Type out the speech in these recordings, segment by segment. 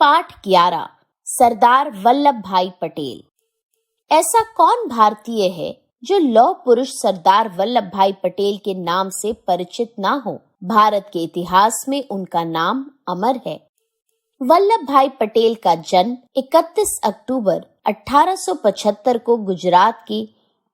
पाठ 11 सरदार वल्लभ भाई पटेल। ऐसा कौन भारतीय है जो लौह पुरुष सरदार वल्लभ भाई पटेल के नाम से परिचित ना हो। भारत के इतिहास में उनका नाम अमर है। वल्लभ भाई पटेल का जन्म 31 अक्टूबर 1875 को गुजरात के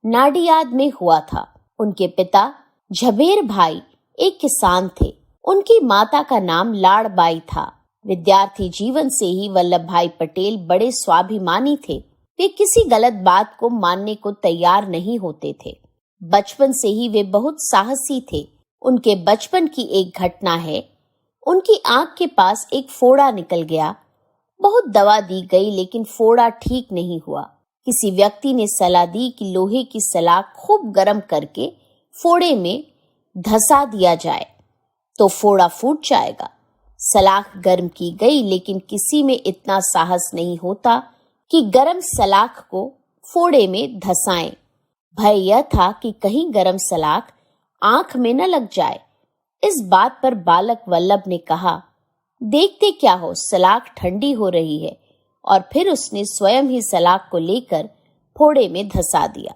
नाडियाद में हुआ था। उनके पिता झबेर भाई एक किसान थे। उनकी माता का नाम लाड़बाई था। विद्यार्थी जीवन से ही वल्लभ भाई पटेल बड़े स्वाभिमानी थे। वे किसी गलत बात को मानने को तैयार नहीं होते थे। बचपन से ही वे बहुत साहसी थे। उनके बचपन की एक घटना है, उनकी आंख के पास एक फोड़ा निकल गया। बहुत दवा दी गई लेकिन फोड़ा ठीक नहीं हुआ। किसी व्यक्ति ने सलाह दी कि लोहे की सलाख खूब गर्म करके फोड़े में धंसा दिया जाए तो फोड़ा फूट जाएगा। सलाख गर्म की गई लेकिन किसी में इतना साहस नहीं होता कि गर्म सलाख को फोड़े में धंसाएं। भय यह था कि कहीं गर्म सलाख आंख में न लग जाए। इस बात पर बालक वल्लभ ने कहा, देखते क्या हो, सलाख ठंडी हो रही है। और फिर उसने स्वयं ही सलाख को लेकर फोड़े में धंसा दिया।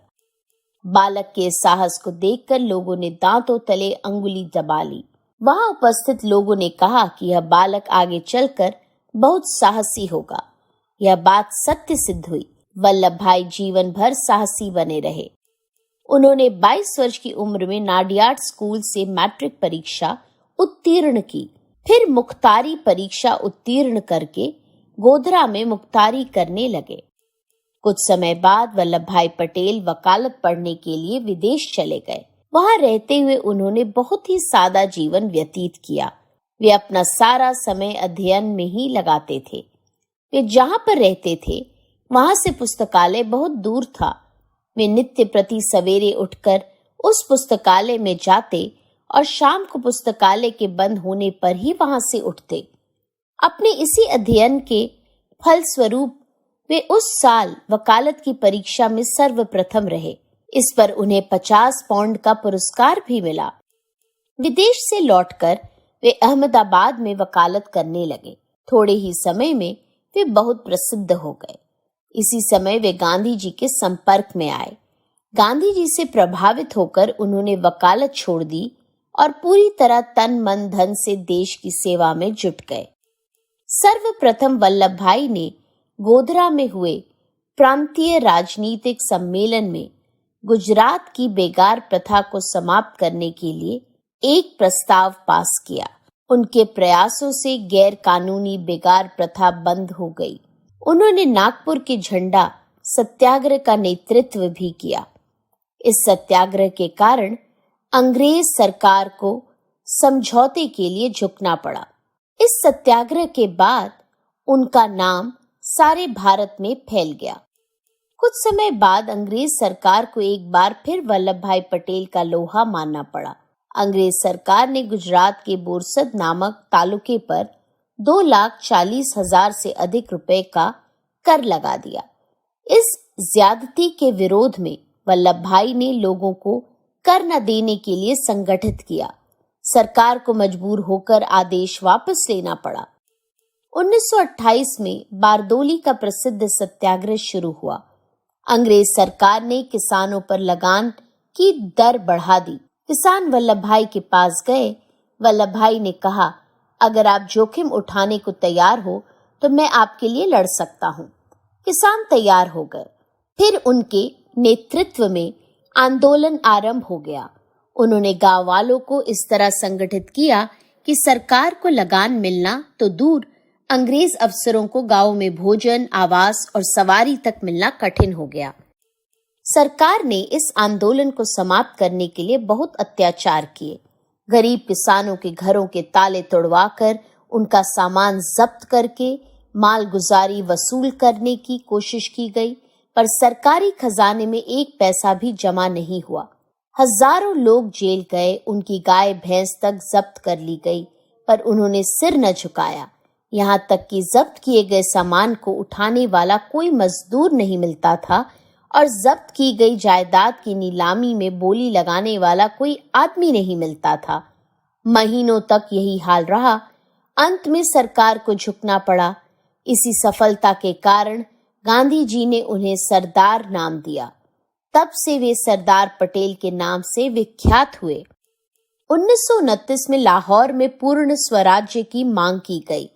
बालक के साहस को देखकर लोगों ने दांतों तले अंगुली दबा ली। वहां उपस्थित लोगों ने कहा कि यह बालक आगे चलकर बहुत साहसी होगा। यह बात सत्य सिद्ध हुई। वल्लभ भाई जीवन भर साहसी बने रहे। उन्होंने 22 वर्ष की उम्र में नाडियाड स्कूल से मैट्रिक परीक्षा उत्तीर्ण की। फिर मुख्तारी परीक्षा उत्तीर्ण करके गोधरा में मुख्तारी करने लगे। कुछ समय बाद वल्लभ भाई पटेल वकालत पढ़ने के लिए विदेश चले गए। वहां रहते हुए उन्होंने बहुत ही सादा जीवन व्यतीत किया। वे अपना सारा समय अध्ययन में ही लगाते थे। वे जहां पर रहते थे वहां से पुस्तकालय बहुत दूर था। वे नित्य प्रति सवेरे उठकर उस पुस्तकालय में जाते और शाम को पुस्तकालय के बंद होने पर ही वहां से उठते। अपने इसी अध्ययन के फलस्वरूप वे उस साल वकालत की परीक्षा में सर्वप्रथम रहे। इस पर उन्हें 50 पाउंड का पुरस्कार भी मिला। विदेश से लौटकर वे अहमदाबाद में वकालत करने लगे। थोड़े ही समय में वे बहुत प्रसिद्ध हो गए। इसी समय वे गांधी जी के संपर्क में आए। गांधी जी से प्रभावित होकर उन्होंने वकालत छोड़ दी और पूरी तरह तन मन धन से देश की सेवा में जुट गए। सर्वप्रथम वल्लभ भाई ने गोधरा में हुए प्रांतीय राजनीतिक सम्मेलन में गुजरात की बेगार प्रथा को समाप्त करने के लिए एक प्रस्ताव पास किया। उनके प्रयासों से गैर कानूनी बेगार प्रथा बंद हो गई। उन्होंने नागपुर के झंडा सत्याग्रह का नेतृत्व भी किया। इस सत्याग्रह के कारण अंग्रेज सरकार को समझौते के लिए झुकना पड़ा। इस सत्याग्रह के बाद उनका नाम सारे भारत में फैल गया। कुछ समय बाद अंग्रेज सरकार को एक बार फिर वल्लभ भाई पटेल का लोहा मानना पड़ा। अंग्रेज सरकार ने गुजरात के बोरसद नामक तालुके पर 2,40,000 से अधिक रुपए का कर लगा दिया। इस ज्यादती के विरोध में वल्लभ भाई ने लोगों को कर न देने के लिए संगठित किया। सरकार को मजबूर होकर आदेश वापस लेना पड़ा। 1928 में बारदोली का प्रसिद्ध सत्याग्रह शुरू हुआ। अंग्रेज सरकार ने किसानों पर लगान की दर बढ़ा दी। किसान वल्लभ भाई के पास गए। वल्लभ भाई ने कहा, अगर आप जोखिम उठाने को तैयार हो तो मैं आपके लिए लड़ सकता हूँ। किसान तैयार हो गए। फिर उनके नेतृत्व में आंदोलन आरंभ हो गया। उन्होंने गांव वालों को इस तरह संगठित किया कि सरकार को लगान मिलना तो दूर, अंग्रेज अफसरों को गांव में भोजन, आवास और सवारी तक मिलना कठिन हो गया। सरकार ने इस आंदोलन को समाप्त करने के लिए बहुत अत्याचार किए। गरीब किसानों के घरों के ताले तोड़वाकर उनका सामान जब्त करके मालगुजारी वसूल करने की कोशिश की गई, पर सरकारी खजाने में एक पैसा भी जमा नहीं हुआ। हजारों लोग जेल गए। उनकी गाय भैंस तक जब्त कर ली गई, पर उन्होंने सिर न झुकाया। यहाँ तक कि जब्त किए गए सामान को उठाने वाला कोई मजदूर नहीं मिलता था और जब्त की गई जायदाद की नीलामी में बोली लगाने वाला कोई आदमी नहीं मिलता था। महीनों तक यही हाल रहा। अंत में सरकार को झुकना पड़ा। इसी सफलता के कारण गांधी जी ने उन्हें सरदार नाम दिया। तब से वे सरदार पटेल के नाम से विख्यात हुए। 1929 में लाहौर में पूर्ण स्वराज्य की मांग की गई।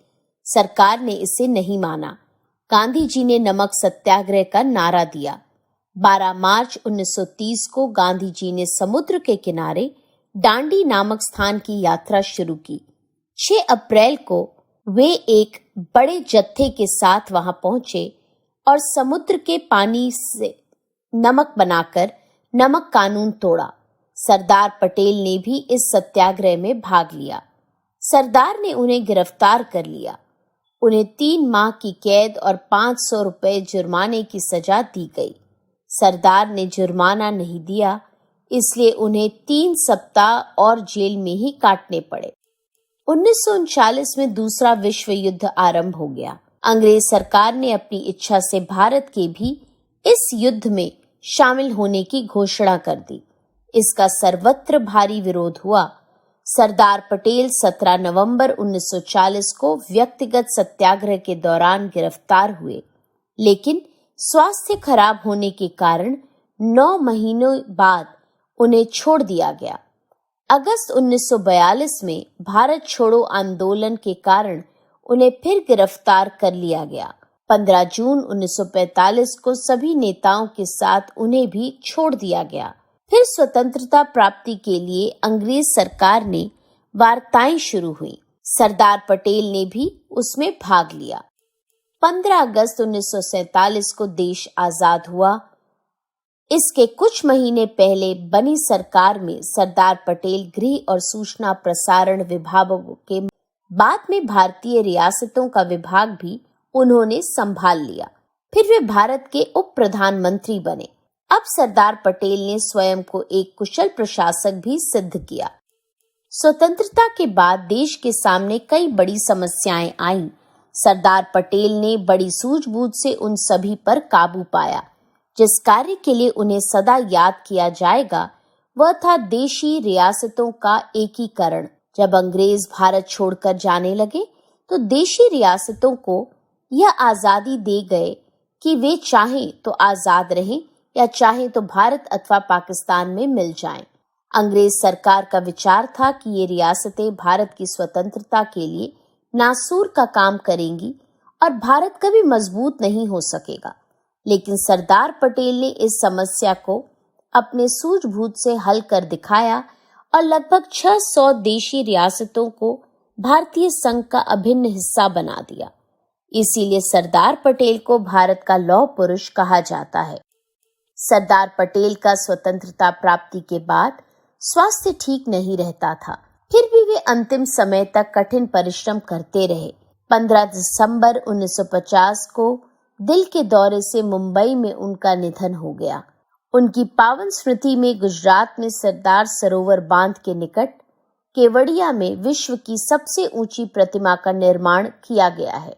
सरकार ने इसे नहीं माना। गांधी जी ने नमक सत्याग्रह का नारा दिया। 12 मार्च 1930 को गांधी जी ने समुद्र के किनारे डांडी नामक स्थान की यात्रा शुरू की। 6 अप्रैल को वे एक बड़े जत्थे के साथ वहां पहुंचे और समुद्र के पानी से नमक बनाकर नमक कानून तोड़ा। सरदार पटेल ने भी इस सत्याग्रह में भाग लिया। सरदार ने उन्हें गिरफ्तार कर लिया। उन्हें 3 माह की कैद और 500 रुपए जुर्माने की सजा दी गई। सरदार ने जुर्माना नहीं दिया, इसलिए उन्हें 3 सप्ताह और जेल में ही काटने पड़े। 1939 में दूसरा विश्व युद्ध आरंभ हो गया। अंग्रेज सरकार ने अपनी इच्छा से भारत के भी इस युद्ध में शामिल होने की घोषणा कर दी। इसका सर्वत्र भारी विरोध हुआ। सरदार पटेल 17 नवंबर 1940 को व्यक्तिगत सत्याग्रह के दौरान गिरफ्तार हुए, लेकिन स्वास्थ्य खराब होने के कारण 9 महीनों बाद उन्हें छोड़ दिया गया। अगस्त 1942 में भारत छोड़ो आंदोलन के कारण उन्हें फिर गिरफ्तार कर लिया गया। 15 जून 1945 को सभी नेताओं के साथ उन्हें भी छोड़ दिया गया। फिर स्वतंत्रता प्राप्ति के लिए अंग्रेज सरकार ने वार्ताएं शुरू हुई। सरदार पटेल ने भी उसमें भाग लिया। 15 अगस्त 1947 को देश आजाद हुआ। इसके कुछ महीने पहले बनी सरकार में सरदार पटेल गृह और सूचना प्रसारण विभागों के बाद में भारतीय रियासतों का विभाग भी उन्होंने संभाल लिया। फिर वे भारत के उप प्रधानमंत्री बने। अब सरदार पटेल ने स्वयं को एक कुशल प्रशासक भी सिद्ध किया। स्वतंत्रता के बाद देश के सामने कई बड़ी समस्याएं आईं। सरदार पटेल ने बड़ी सूझबूझ से उन सभी पर काबू पाया। जिस कार्य के लिए उन्हें सदा याद किया जाएगा वह था देशी रियासतों का एकीकरण। जब अंग्रेज भारत छोड़कर जाने लगे तो देशी रियासतों को यह आजादी दे गए कि वे चाहें तो आजाद रहें या चाहें तो भारत अथवा पाकिस्तान में मिल जाएं। अंग्रेज सरकार का विचार था कि ये रियासतें भारत की स्वतंत्रता के लिए नासूर का काम करेंगी और भारत कभी मजबूत नहीं हो सकेगा। लेकिन सरदार पटेल ने इस समस्या को अपने सूझबूझ से हल कर दिखाया और लगभग 600 देशी रियासतों को भारतीय संघ का अभिन्न हिस्सा बना दिया। इसीलिए सरदार पटेल को भारत का लौह पुरुष कहा जाता है। सरदार पटेल का स्वतंत्रता प्राप्ति के बाद स्वास्थ्य ठीक नहीं रहता था, फिर भी वे अंतिम समय तक कठिन परिश्रम करते रहे। 15 दिसंबर 1950 को दिल के दौरे से मुंबई में उनका निधन हो गया। उनकी पावन स्मृति में गुजरात में सरदार सरोवर बांध के निकट केवड़िया में विश्व की सबसे ऊंची प्रतिमा का निर्माण किया गया है।